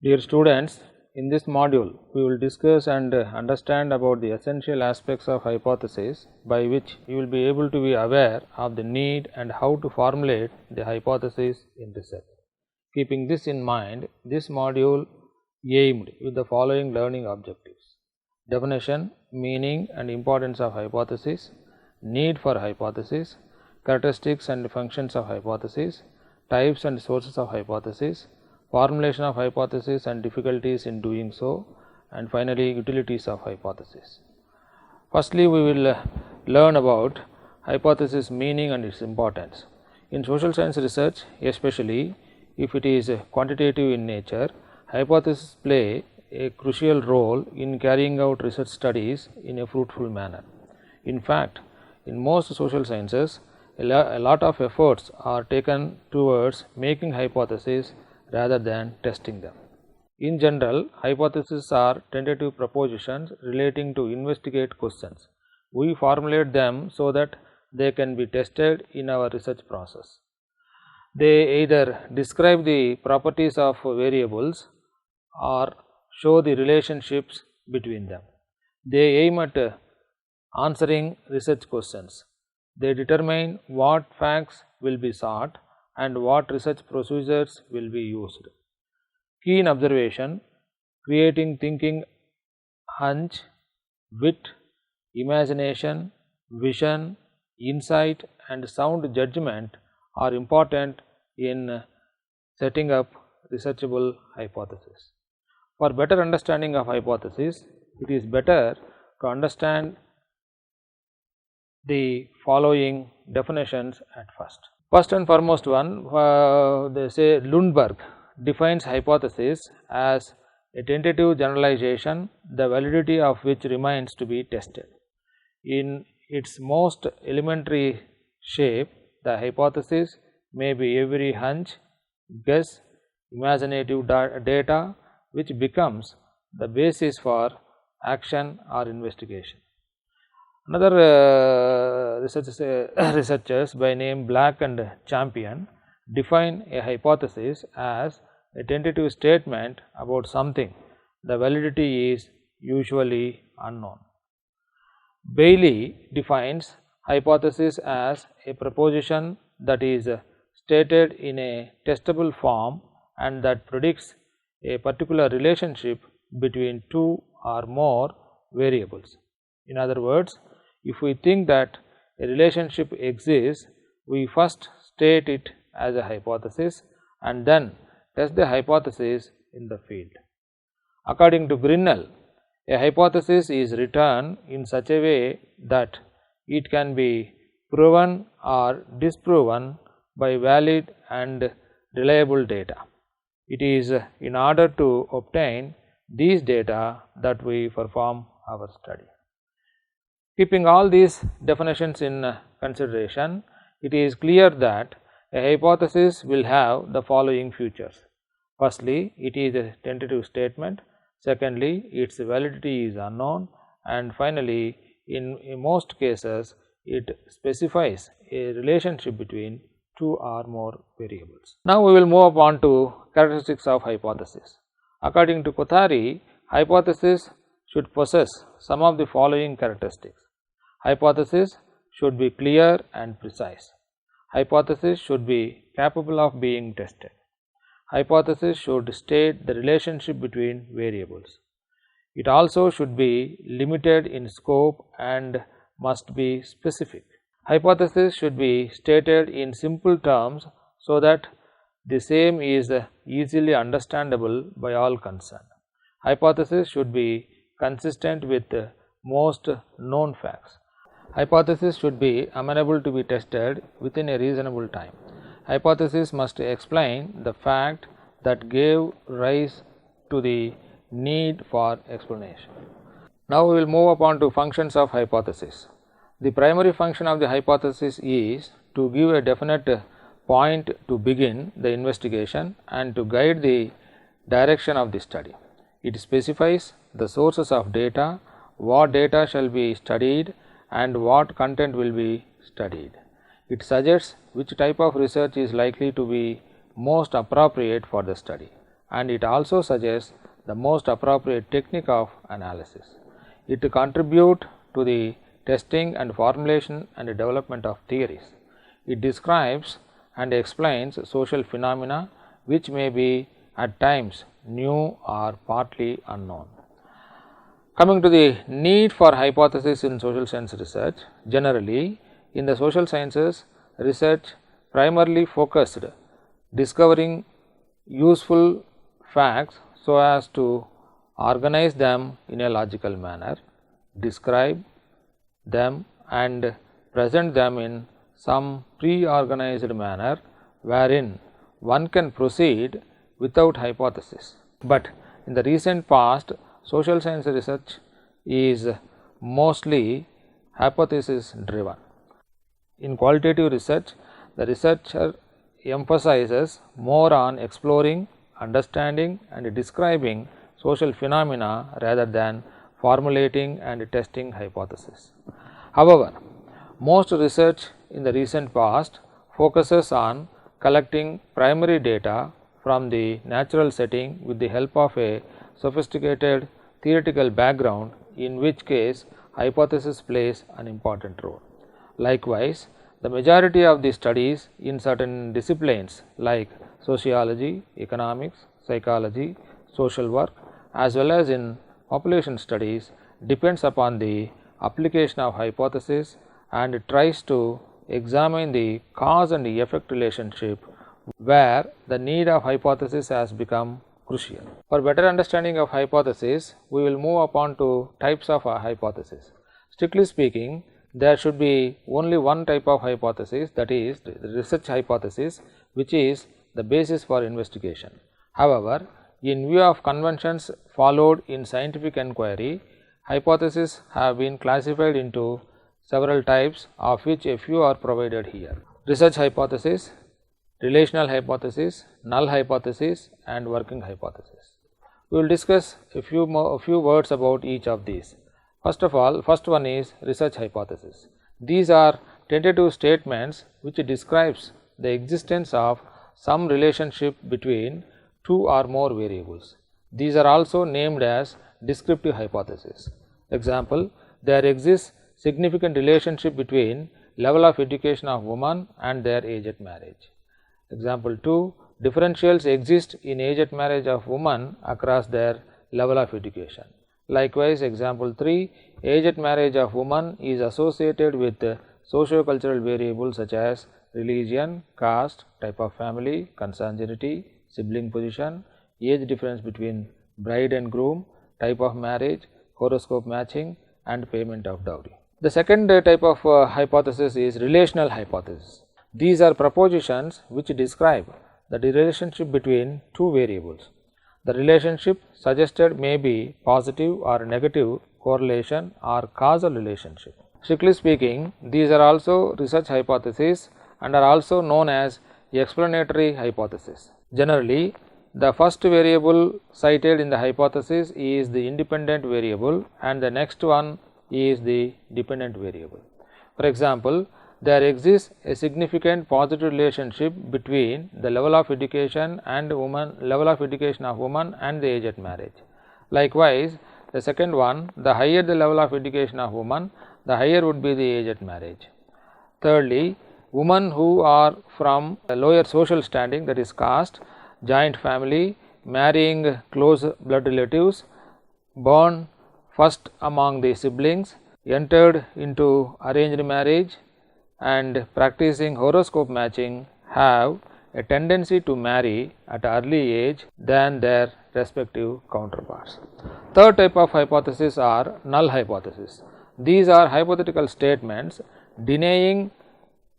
Dear students, in this module we will discuss and understand about the essential aspects of hypothesis, by which you will be able to be aware of the need and how to formulate the hypothesis in research. Keeping this in mind, this module aimed with the following learning objectives: definition, meaning and importance of hypothesis, need for hypothesis, characteristics and functions of hypothesis, types and sources of hypothesis, formulation of hypothesis and difficulties in doing so, and finally utilities of hypothesis. Firstly, we will learn about hypothesis meaning and its importance. In social science research, especially if it is quantitative in nature, hypotheses play a crucial role in carrying out research studies in a fruitful manner. In fact, in most social sciences, a lot of efforts are taken towards making hypotheses rather than testing them. In general, hypotheses are tentative propositions relating to investigate questions. We formulate them so that they can be tested in our research process. They either describe the properties of variables or show the relationships between them. They aim at answering research questions. They determine what facts will be sought and what research procedures will be used. Keen observation, creating thinking, hunch, wit, imagination, vision, insight and sound judgment are important in setting up researchable hypothesis. For better understanding of hypothesis, it is better to understand the following definitions at first. First and foremost one, they say Lundberg defines hypothesis as a tentative generalization, the validity of which remains to be tested. In its most elementary shape, the hypothesis may be every hunch, guess, imaginative data which becomes the basis for action or investigation. Another researchers by name Black and Champion define a hypothesis as a tentative statement about something. The validity is usually unknown. Bailey defines hypothesis as a proposition that is stated in a testable form and that predicts a particular relationship between two or more variables. In other words, if we think that a relationship exists, we first state it as a hypothesis and then test the hypothesis in the field. According to Grinnell, a hypothesis is written in such a way that it can be proven or disproven by valid and reliable data. It is in order to obtain these data that we perform our study. Keeping all these definitions in consideration, it is clear that a hypothesis will have the following features. Firstly, it is a tentative statement. Secondly, its validity is unknown, and finally, in most cases, it specifies a relationship between two or more variables. Now, we will move on to characteristics of hypothesis. According to Kothari, hypothesis should possess some of the following characteristics. Hypothesis should be clear and precise. Hypothesis should be capable of being tested. Hypothesis should state the relationship between variables. It also should be limited in scope and must be specific. Hypothesis should be stated in simple terms so that the same is easily understandable by all concerned. Hypothesis should be consistent with most known facts. Hypothesis should be amenable to be tested within a reasonable time. Hypothesis must explain the fact that gave rise to the need for explanation. Now, we will move upon to functions of hypothesis. The primary function of the hypothesis is to give a definite point to begin the investigation and to guide the direction of the study. It specifies the sources of data, what data shall be studied and what content will be studied. It suggests which type of research is likely to be most appropriate for the study. and it also suggests the most appropriate technique of analysis. It contributes to the testing and formulation and development of theories. It describes and explains social phenomena which may be at times new or partly unknown. Coming to the need for hypothesis in social science research, generally in the social sciences, research primarily focused discovering useful facts so as to organize them in a logical manner, describe them and present them in some pre-organized manner wherein one can proceed without hypothesis. But in the recent past, social science research is mostly hypothesis driven. In qualitative research, the researcher emphasizes more on exploring, understanding and describing social phenomena rather than formulating and testing hypotheses. However, most research in the recent past focuses on collecting primary data from the natural setting with the help of a sophisticated theoretical background, in which case hypothesis plays an important role. Likewise, the majority of the studies in certain disciplines like sociology, economics, psychology, social work as well as in population studies depends upon the application of hypothesis and tries to examine the cause and effect relationship where the need of hypothesis has become crucial. For better understanding of hypothesis, we will move upon to types of a hypothesis. Strictly speaking, there should be only one type of hypothesis, that is the research hypothesis, which is the basis for investigation. However, in view of conventions followed in scientific inquiry, hypotheses have been classified into several types, of which a few are provided here. Research hypothesis, relational hypothesis, null hypothesis and working hypothesis. We will discuss a few words about each of these. First of all, first one is research hypothesis. These are tentative statements which describes the existence of some relationship between two or more variables. These are also named as descriptive hypothesis. Example, there exists significant relationship between level of education of women and their age at marriage. Example 2, differentials exist in age at marriage of women across their level of education. Likewise, example 3, age at marriage of women is associated with socio-cultural variables such as religion, caste, type of family, consanguinity, sibling position, age difference between bride and groom, type of marriage, horoscope matching and payment of dowry. The second type of hypothesis is relational hypothesis. These are propositions which describe the relationship between two variables. The relationship suggested may be positive or negative correlation or causal relationship. Strictly speaking, these are also research hypotheses and are also known as explanatory hypothesis. Generally, the first variable cited in the hypothesis is the independent variable and the next one is the dependent variable. For example, there exists a significant positive relationship between the level of education and level of education of women and the age at marriage. Likewise, the second one, the higher the level of education of women, the higher would be the age at marriage. Thirdly, women who are from a lower social standing, that is caste, joint family, marrying close blood relatives, born first among the siblings, entered into arranged marriage and practicing horoscope matching have a tendency to marry at early age than their respective counterparts. Third type of hypothesis are null hypothesis. These are hypothetical statements denying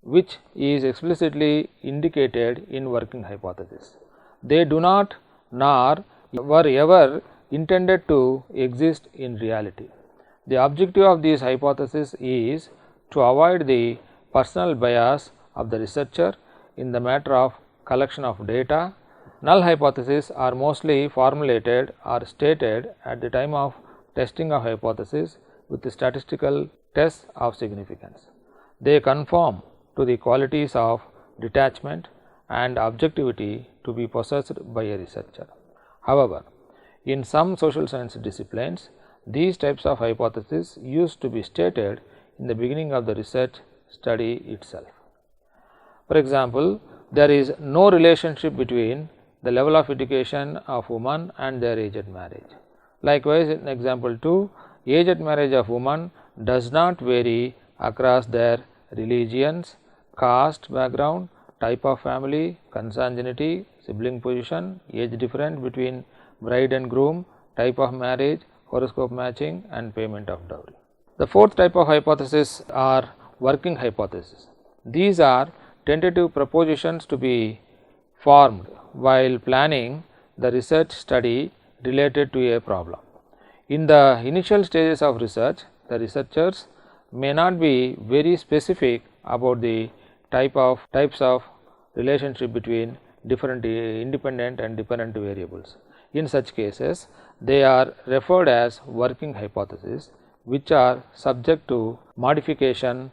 which is explicitly indicated in working hypothesis. They do not nor were ever intended to exist in reality. The objective of these hypotheses is to avoid the personal bias of the researcher in the matter of collection of data. Null hypotheses are mostly formulated or stated at the time of testing of hypothesis with the statistical tests of significance. They conform to the qualities of detachment and objectivity to be possessed by a researcher. However, in some social science disciplines, these types of hypotheses used to be stated in the beginning of the research study itself. For example, there is no relationship between the level of education of women and their age at marriage. Likewise, in example 2, age at marriage of women does not vary across their religions, caste background, type of family, consanguinity, sibling position, age difference between bride and groom, type of marriage, horoscope matching, and payment of dowry. The fourth type of hypothesis are working hypotheses. These are tentative propositions to be formed while planning the research study related to a problem. In the initial stages of research, the researchers may not be very specific about the types of relationship between different independent and dependent variables. In such cases, they are referred as working hypotheses, which are subject to modification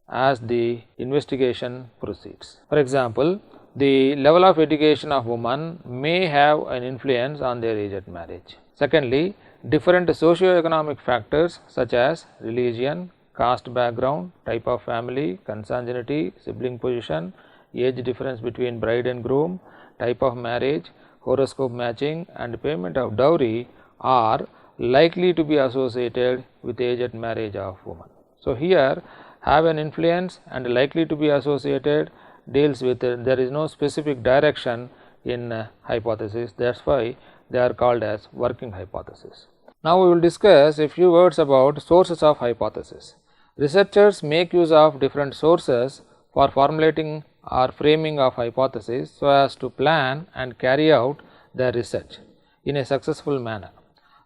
as the investigation proceeds. For example, the level of education of women may have an influence on their age at marriage. Secondly, different socio-economic factors such as religion, caste background, type of family, consanguinity, sibling position, age difference between bride and groom, type of marriage, horoscope matching, and payment of dowry are likely to be associated with age at marriage of women. So, here have an influence and likely to be associated deals with there is no specific direction in hypothesis. That is why they are called as working hypothesis. Now, we will discuss a few words about sources of hypothesis. Researchers make use of different sources for formulating or framing of hypothesis so as to plan and carry out their research in a successful manner.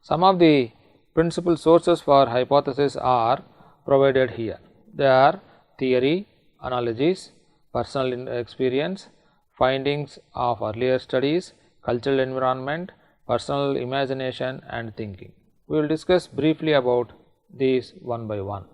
Some of the principal sources for hypothesis are provided here. They are theory, analogies, personal experience, findings of earlier studies, cultural environment, personal imagination and thinking. We will discuss briefly about these one by one.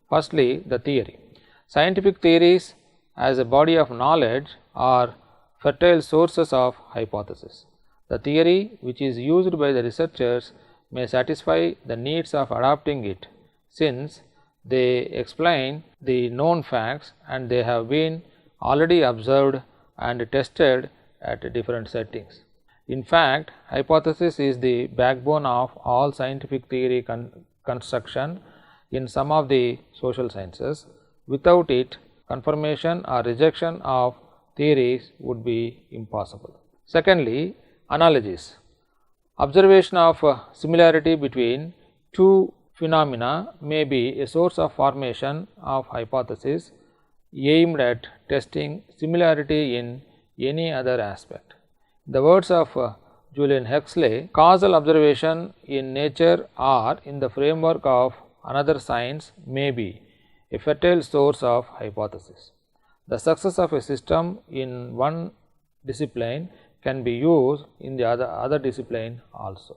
Firstly, the theory. Scientific theories as a body of knowledge are fertile sources of hypothesis. The theory which is used by the researchers may satisfy the needs of adopting it, since they explain the known facts and they have been already observed and tested at different settings. In fact, hypothesis is the backbone of all scientific theory construction in some of the social sciences. Without it, confirmation or rejection of theories would be impossible. Secondly, analogies. Observation of similarity between two phenomena may be a source of formation of hypothesis aimed at testing similarity in any other aspect. In the words of Julian Huxley, causal observation in nature or in the framework of another science may be a fertile source of hypothesis. The success of a system in one discipline can be used in the other discipline also.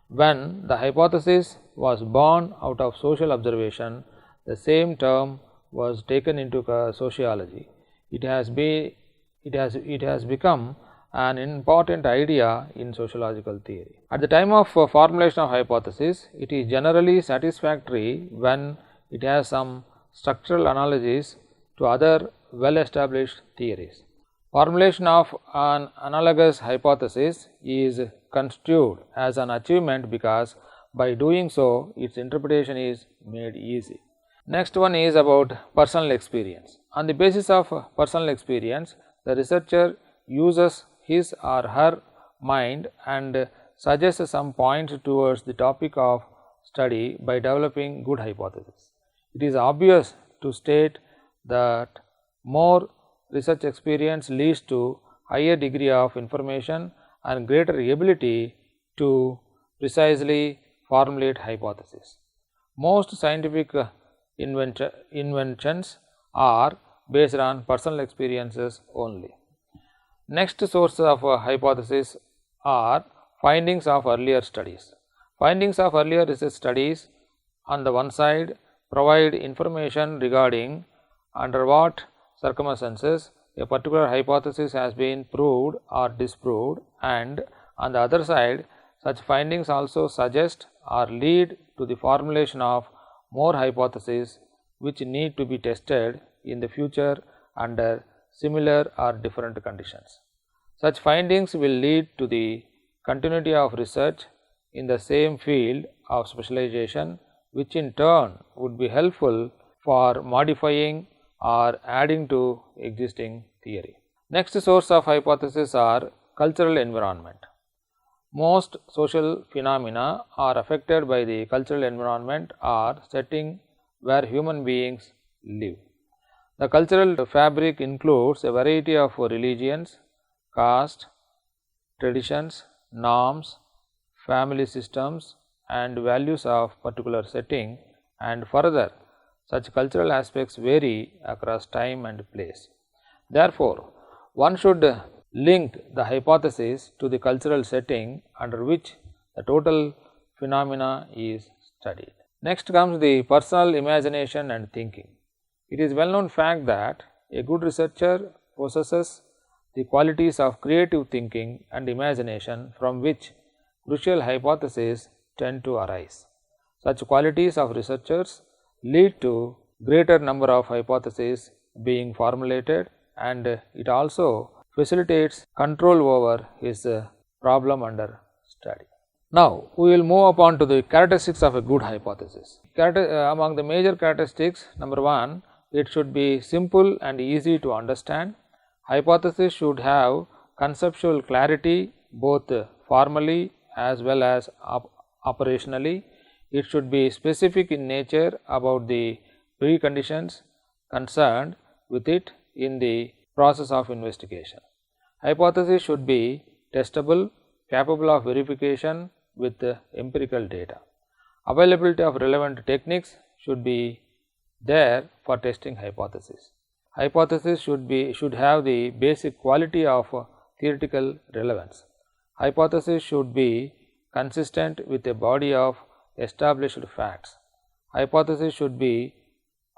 When the hypothesis was born out of social observation, the same term was taken into sociology. It has become an important idea in sociological theory. At the time of formulation of hypothesis, it is generally satisfactory when it has some structural analogies to other well established theories. Formulation of an analogous hypothesis is construed as an achievement because by doing so its interpretation is made easy. Next one is about personal experience. On the basis of personal experience, the researcher uses his or her mind and suggests some points towards the topic of study by developing good hypothesis. It is obvious to state that more research experience leads to higher degree of information and greater ability to precisely formulate hypotheses. Most scientific inventions are based on personal experiences only. Next source of hypothesis are findings of earlier studies. Findings of earlier research studies on the one side provide information regarding under what circumstances a particular hypothesis has been proved or disproved, and On the other side, such findings also suggest or lead to the formulation of more hypotheses which need to be tested in the future under similar or different conditions. Such findings will lead to the continuity of research in the same field of specialization, which in turn would be helpful for modifying or adding to existing theory. Next source of hypothesis are cultural environment. Most social phenomena are affected by the cultural environment or setting where human beings live. The cultural fabric includes a variety of religions, caste, traditions, norms, family systems and values of particular setting, and further such cultural aspects vary across time and place. Therefore, one should link the hypothesis to the cultural setting under which the total phenomena is studied. Next comes the personal imagination and thinking. It is well known fact that a good researcher possesses the qualities of creative thinking and imagination from which crucial hypotheses tend to arise. Such qualities of researchers lead to greater number of hypotheses being formulated, and it also facilitates control over his problem under study. Now, we will move upon to the characteristics of a good hypothesis. Among the major characteristics, number 1, it should be simple and easy to understand. Hypothesis should have conceptual clarity both formally as well as operationally. It should be specific in nature about the preconditions concerned with it in the process of investigation. Hypothesis should be testable, capable of verification with empirical data. Availability of relevant techniques should be there for testing hypothesis. Hypothesis should have the basic quality of theoretical relevance. Hypothesis should be consistent with a body of established facts. Hypothesis should be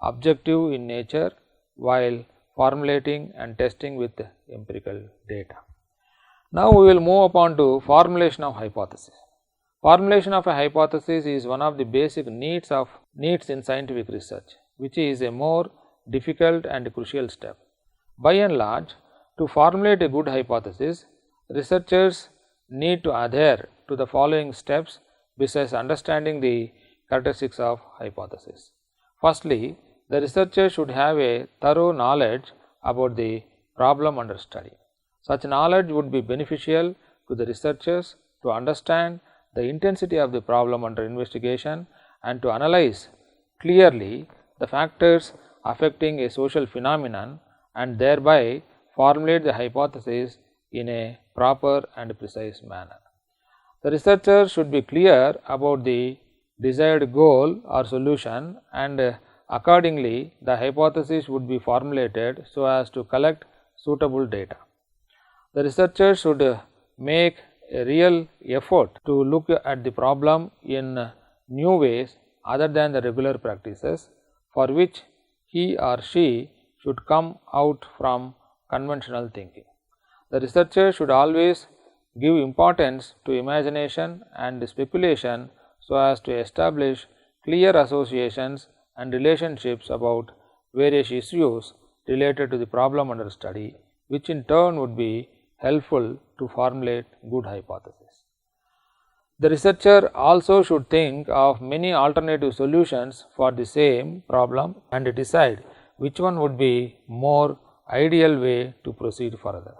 objective in nature while formulating and testing with empirical data. Now, we will move upon to formulation of hypothesis. Formulation of a hypothesis is one of the basic needs in scientific research, which is a more difficult and crucial step. By and large, to formulate a good hypothesis, researchers need to adhere to the following steps besides understanding the characteristics of hypothesis. Firstly, the researcher should have a thorough knowledge about the problem under study. Such knowledge would be beneficial to the researchers to understand the intensity of the problem under investigation and to analyze clearly the factors affecting a social phenomenon and thereby formulate the hypothesis in a proper and precise manner. The researcher should be clear about the desired goal or solution, and accordingly the hypothesis would be formulated so as to collect suitable data. The researcher should make a real effort to look at the problem in new ways other than the regular practices, for which he or she should come out from conventional thinking. The researcher should always give importance to imagination and speculation so as to establish clear associations and relationships about various issues related to the problem under study, which in turn would be helpful to formulate good hypothesis. The researcher also should think of many alternative solutions for the same problem and decide which one would be more ideal way to proceed further.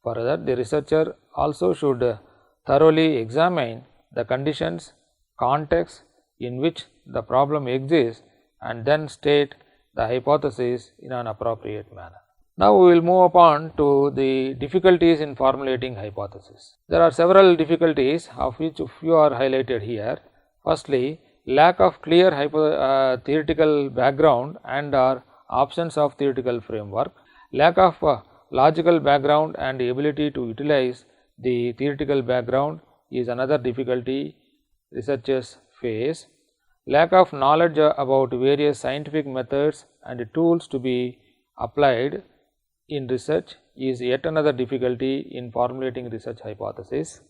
Further, the researcher also should thoroughly examine the conditions, context in which the problem exists and then state the hypothesis in an appropriate manner. Now, we will move upon to the difficulties in formulating hypothesis. There are several difficulties, of which a few are highlighted here. Firstly, lack of clear theoretical background and or options of theoretical framework. Lack of logical background and ability to utilize the theoretical background is another difficulty researchers face. Lack of knowledge about various scientific methods and tools to be applied in research is yet another difficulty in formulating research hypothesis.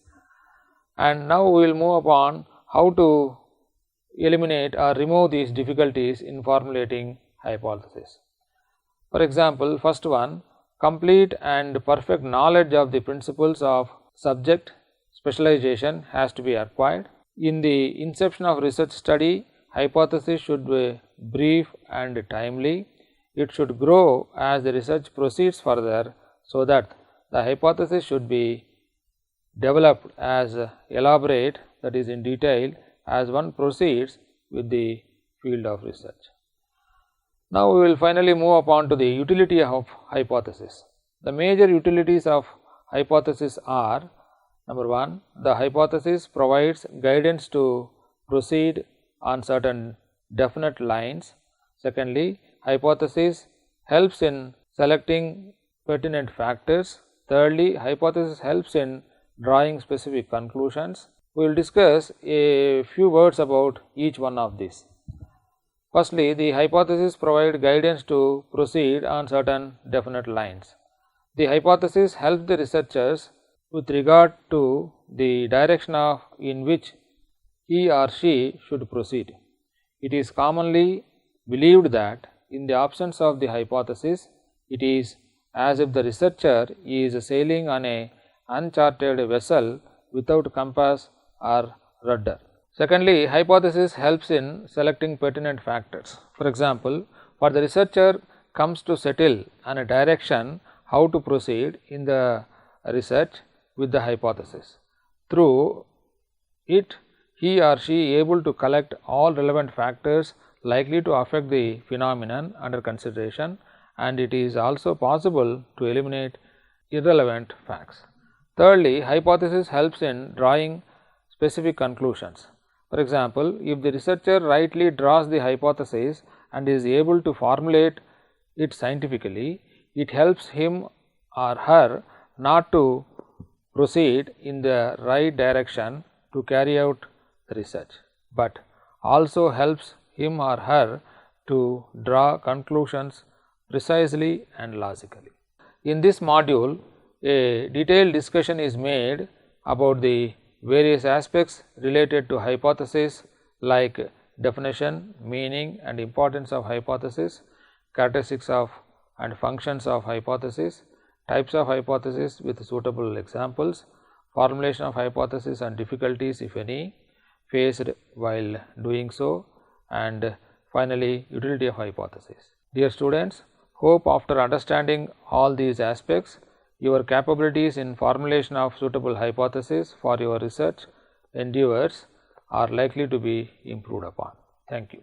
And now we will move upon how to eliminate or remove these difficulties in formulating hypothesis. For example, first one, complete and perfect knowledge of the principles of subject specialization has to be acquired. In the inception of research study, hypothesis should be brief and timely. It should grow as the research proceeds further, so that the hypothesis should be developed as elaborate, that is in detail, as one proceeds with the field of research. Now, we will finally move upon to the utility of hypothesis. The major utilities of hypothesis are: number one, the hypothesis provides guidance to proceed on certain definite lines. Secondly, hypothesis helps in selecting pertinent factors. Thirdly, hypothesis helps in drawing specific conclusions. We will discuss a few words about each one of these. Firstly, the hypothesis provides guidance to proceed on certain definite lines. The hypothesis helps the researchers with regard to the direction in which he or she should proceed. It is commonly believed that in the absence of the hypothesis, it is as if the researcher is sailing on an uncharted vessel without compass or rudder. Secondly, hypothesis helps in selecting pertinent factors. For example, for the researcher comes to settle on a direction how to proceed in the research with the hypothesis. Through it, he or she is able to collect all relevant factors likely to affect the phenomenon under consideration, and it is also possible to eliminate irrelevant facts. Thirdly, hypothesis helps in drawing specific conclusions. For example, if the researcher rightly draws the hypothesis and is able to formulate it scientifically, it helps him or her not to proceed in the right direction to carry out the research, but also helps him or her to draw conclusions precisely and logically. In this module, a detailed discussion is made about the various aspects related to hypothesis, like definition, meaning and importance of hypothesis, characteristics of and functions of hypothesis, types of hypothesis with suitable examples, formulation of hypothesis and difficulties, if any, faced while doing so, and finally utility of hypothesis. Dear students, hope after understanding all these aspects, your capabilities in formulation of suitable hypothesis for your research endeavors are likely to be improved upon. Thank you.